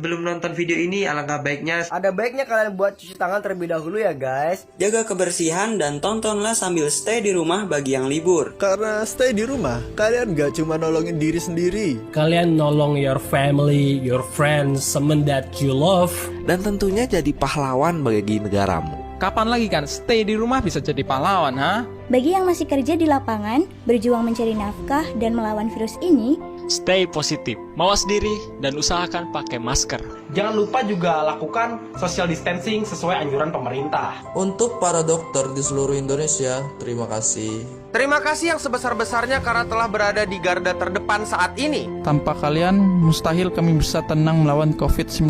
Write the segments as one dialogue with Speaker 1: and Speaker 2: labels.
Speaker 1: Sebelum nonton video ini, alangkah baiknya
Speaker 2: kalian buat cuci tangan terlebih dahulu ya guys.
Speaker 3: Jaga kebersihan dan tontonlah sambil stay di rumah bagi yang libur.
Speaker 4: Karena stay di rumah, kalian gak cuma nolongin diri sendiri,
Speaker 5: kalian nolong your family, your friends, someone that you love,
Speaker 6: dan tentunya jadi pahlawan bagi negaramu.
Speaker 7: Kapan lagi kan stay di rumah bisa jadi pahlawan, ha?
Speaker 8: Bagi yang masih kerja di lapangan, berjuang mencari nafkah dan melawan virus ini,
Speaker 9: stay positif, mawas diri, dan usahakan pakai masker.
Speaker 10: Jangan lupa juga lakukan social distancing sesuai anjuran pemerintah.
Speaker 11: Untuk para dokter di seluruh Indonesia, terima kasih.
Speaker 2: Terima kasih yang sebesar-besarnya karena telah berada di garda terdepan saat ini.
Speaker 7: Tanpa kalian, mustahil kami bisa tenang melawan COVID-19.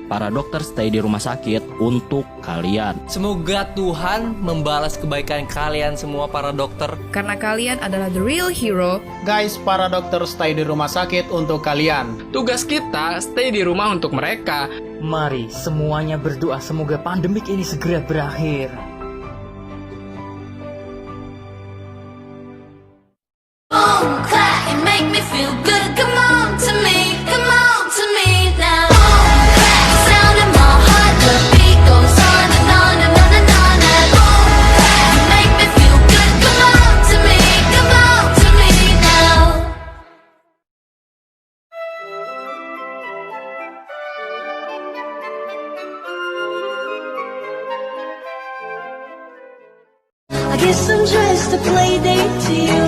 Speaker 12: Para dokter stay di rumah sakit untuk kalian.
Speaker 13: Semoga Tuhan membalas kebaikan kalian semua para dokter.
Speaker 14: Karena kalian adalah the real hero.
Speaker 15: Guys, para dokter stay di rumah sakit untuk kalian.
Speaker 16: Tugas kita stay di rumah untuk mereka.
Speaker 12: Mari semuanya berdoa semoga pandemik ini segera berakhir.
Speaker 17: I guess I'm just a playdate to you.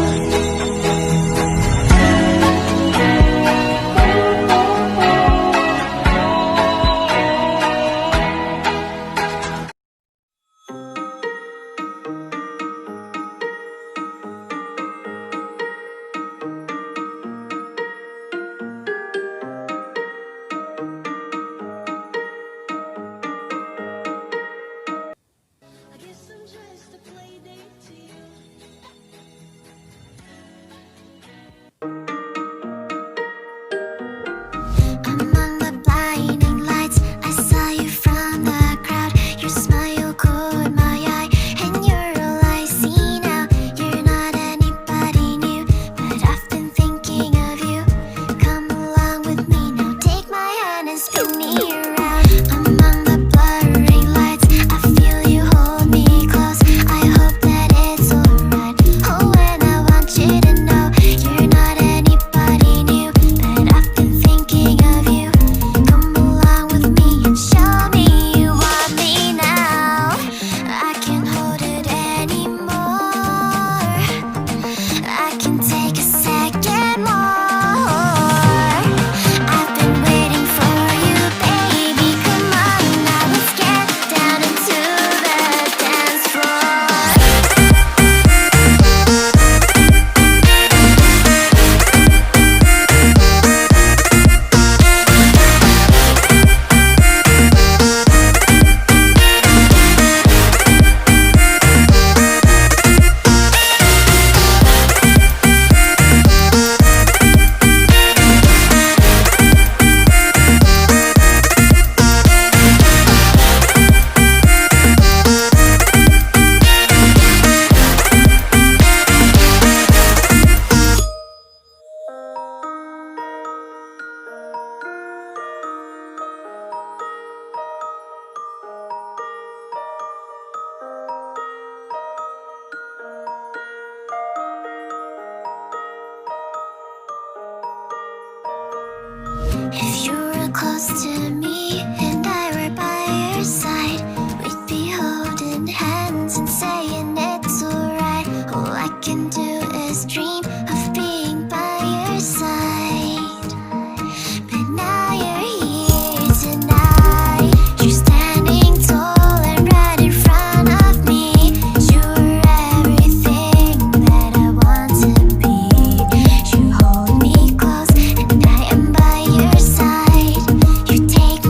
Speaker 17: If you were close to me and I were by your side, we'd be holding hands and saying it's alright. All I can do is dream of being by your side. But now you're here tonight. You're standing tall and right in front of me. You're everything that I want to be. You hold me close and I am by your side. You take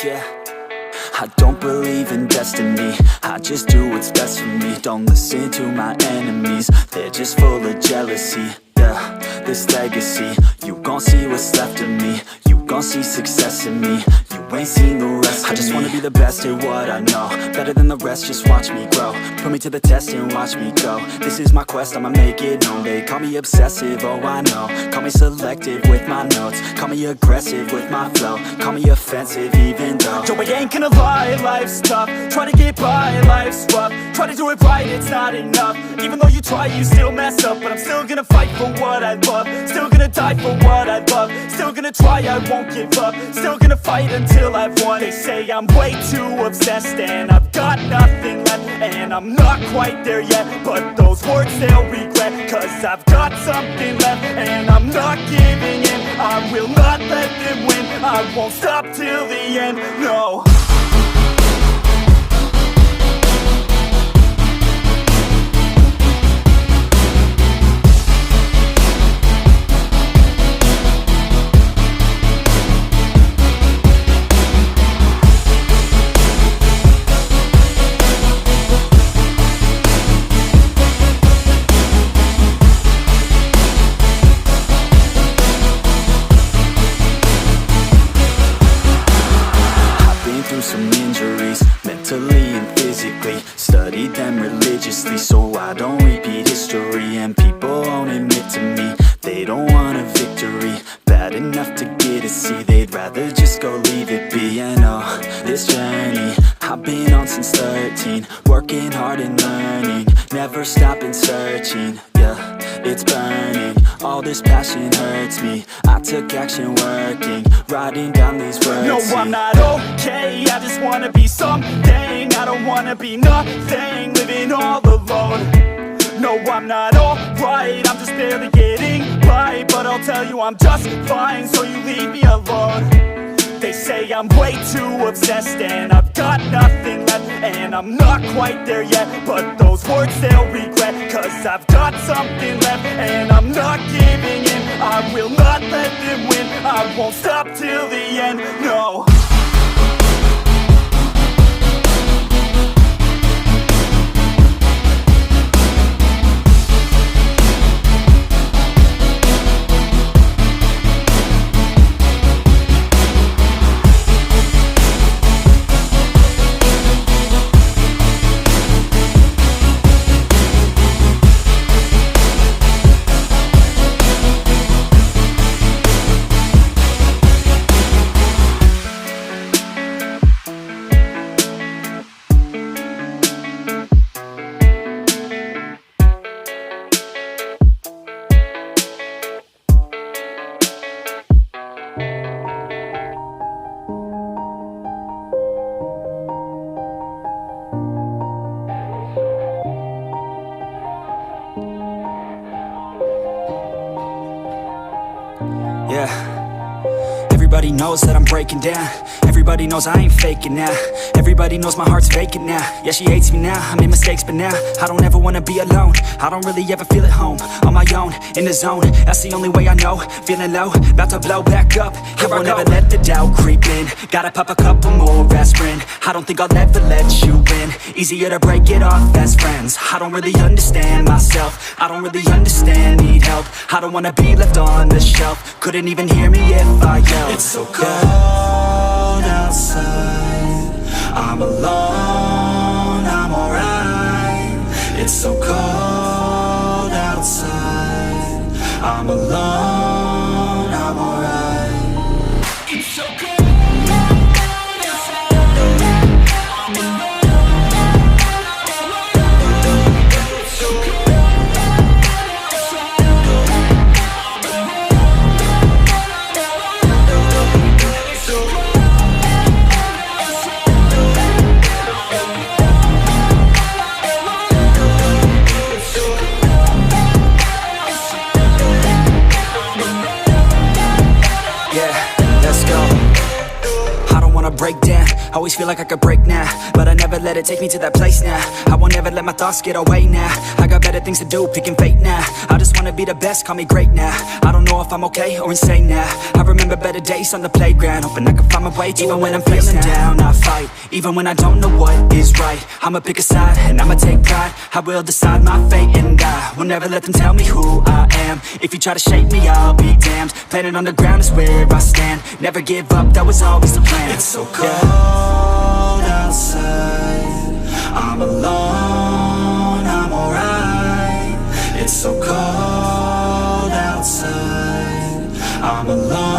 Speaker 18: yeah. I don't believe in destiny, I just do what's best for me. Don't listen to my enemies, they're just full of jealousy. Yeah, this legacy, you gon' see what's left of me. You gon' see success in me, you ain't seen the rest of me. I just wanna be the best at what I know, better than the rest, just watch me grow. Put me to the test and watch me go. This is my quest, I'ma make it known. They call me obsessive, oh I know. Call me selective with my notes, call me aggressive with my flow. Call me offensive even though Joe, I ain't gonna lie, life's tough. Try to get by, life's rough. Try to do it right, it's not enough. Even though you try, you still mess up. But I'm still gonna fight for what I love, still gonna die for what I love. Still gonna try, I won't give up. Still gonna fight until I've won. They say I'm way too obsessed and I've got nothing left, and I'm not quite there yet, but those words they'll regret. Cause I've got something left and I'm not giving in. I will not let them win, I won't stop till the end, no. Some injuries, mentally and physically. Studied them religiously so I don't repeat history. And people won't admit to me they don't want a victory bad enough to get a C. They'd rather just go leave it be. And oh, this journey I've been on since 13, working hard and learning, never stopping searching. Yeah, it's burning, all this passion hurts me. I took action working, writing down these words. No, I'm not okay, I just wanna be something. I don't wanna be nothing, living all alone. No, I'm not alright, I'm just barely getting by. But I'll tell you I'm just fine, so you leave me alone. They say I'm way too obsessed and I've got nothing left, and I'm not quite there yet, but those words they'll regret. Cause I've got something left and I'm not giving in. I will not let them win, I won't stop till the end, no. Yeah, everybody knows that I'm breaking down. Everybody knows I ain't faking now. Everybody knows my heart's vacant now. Yeah, she hates me now, I made mistakes but now I don't ever wanna be alone. I don't really ever feel at home, on my own, in the zone. That's the only way I know, feeling low, about to blow back up. Here I won't ever let the doubt creep in. Gotta pop a couple more aspirin. I don't think I'll ever let you in. Easier to break it off best friends. I don't really understand myself, I don't really understand, need help. I don't wanna be left on the shelf. Couldn't even hear me if I yelled. It's so cold outside, I'm alone, I'm alright. It's so cold outside, I'm alone, I'm alright. It's so cold. Break down, always feel like I could break now, but I never let it take me to that place now. I won't ever let my thoughts get away now. I got better things to do, picking fate now. I just wanna be the best, call me great now. I don't know if I'm okay or insane now. I remember better days on the playground, hoping I can find my way even when I'm feeling down. I fight, even when I don't know what is right. I'ma pick a side, and I'ma take pride. I will decide my fate, and I will never let them tell me who I am. If you try to shake me, I'll be damned. Planet on the ground is where I stand. Never give up, that was always the plan. It's so cold outside, I'm alone, I'm alright. It's so cold outside, I'm alone.